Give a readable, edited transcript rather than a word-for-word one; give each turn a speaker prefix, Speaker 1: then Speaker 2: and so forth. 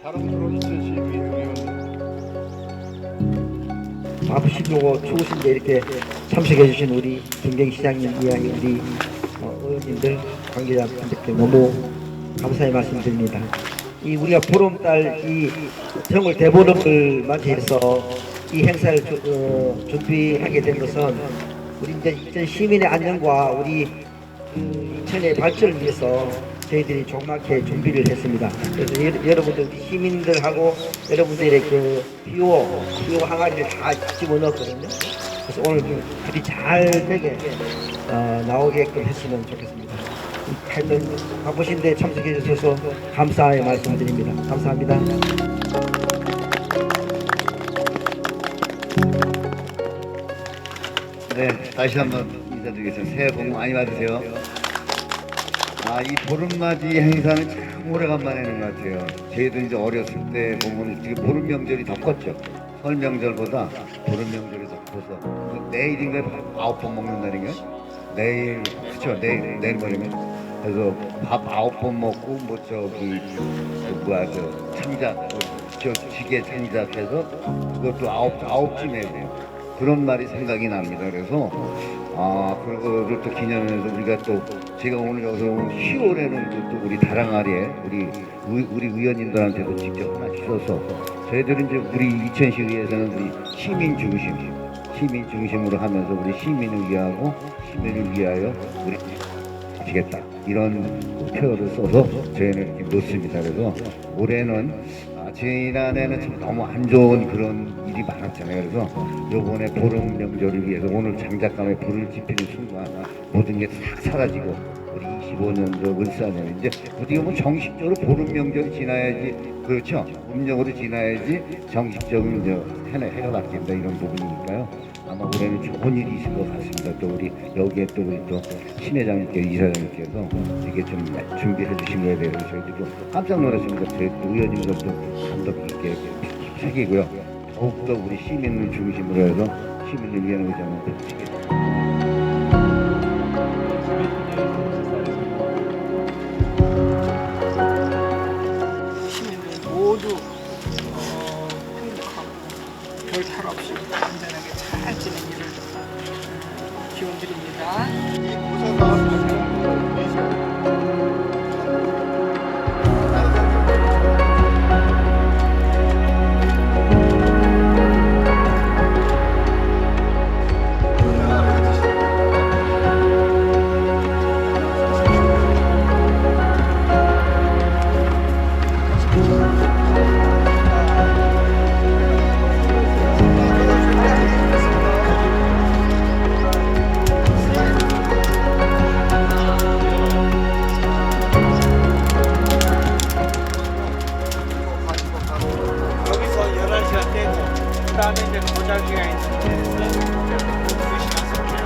Speaker 1: 사랑스러운 2012 의원
Speaker 2: 바쁘시고 추우신데 이렇게 참석해 주신 우리 김경희 시장님 이야기 우리 의원님들 관계자분들께 너무 감사의 말씀드립니다. 이 우리가 보름달 이 정월 대보름을 맞이해서 이 행사를 준비하게 된 것은 우리 이제 인천 시민의 안전과 우리 인천의 발전을 위해서 저희들이 조그맣게 준비를 했습니다. 그래서 여러분들 시민들하고 여러분들의 그 비호 항아리를 다 집어넣었거든요. 그래서 오늘 좀 불이 잘 되게 나오게끔 했으면 좋겠습니다. 하여튼 바쁘신데 참석해 주셔서 감사의 말씀드립니다. 감사합니다.
Speaker 3: 네, 다시 한번 인사드리겠습니다. 새해 복 많이 받으세요. 이 보름맞이 행사는 참 오래간만에 하는 것 같아요. 저희도 이제 어렸을 때 보면 지금 보름 명절이 더 컸죠. 설 명절보다 보름 명절이 더 커서 내일인가 9번 먹는 날인가? 내일 그렇죠. 내일 모레면 그래서 밥 9번 먹고 뭐 저기 창작 저 지게 창작해서 그것도 아홉쯤에 돼요. 그런 말이 생각이 납니다. 그래서 그거를 또 기념해서 우리가 또 제가 오늘 여기서 10월에는 또 우리 다랑아리에 우리 의원님들한테도 직접 하나씩 써서 저희들은 이제 우리 이천시의회에서는 우리 시민 중심으로 하면서 우리 시민을 위하고 시민을 위하여 우리 지겠다 이런 표현을 써서 저희는 이렇게 놓습니다. 그래서 올해는 지난해는 참 너무 안 좋은 그런 일이 많았잖아요. 그래서 요번에 보름 명절을 위해서 오늘 장작감에 불을 지피는 순간 모든 게 싹 사라지고 우리 25년도 을사년 이제 어떻게 보면 정식적으로 보름 명절이 지나야지 그렇죠. 음력으로 지나야지 정식적인 해가 바뀐다 이런 부분이니까요. 아마 올해는 좋은 일이 있을 것 같습니다. 또 우리 여기에 또 우리 또 신회장님께 이사장님께서 이게 좀 준비해 주신 거에 대해서 저희들도 깜짝 놀랐습니다. 저희 의원님들도 감독 있게 새기고요. 더욱더 우리 시민을 중심으로 해서 시민을 위한 의장을 펼치겠습니다.
Speaker 4: 시민들 모두 행복하고 별탈 없이 안전하게 잘 지내기를 기원드립니다.
Speaker 1: 이 고사가
Speaker 4: 여기서 11시간 떼고 그 다음에 이제 도자기가 있는데 그래서 2시간 3시간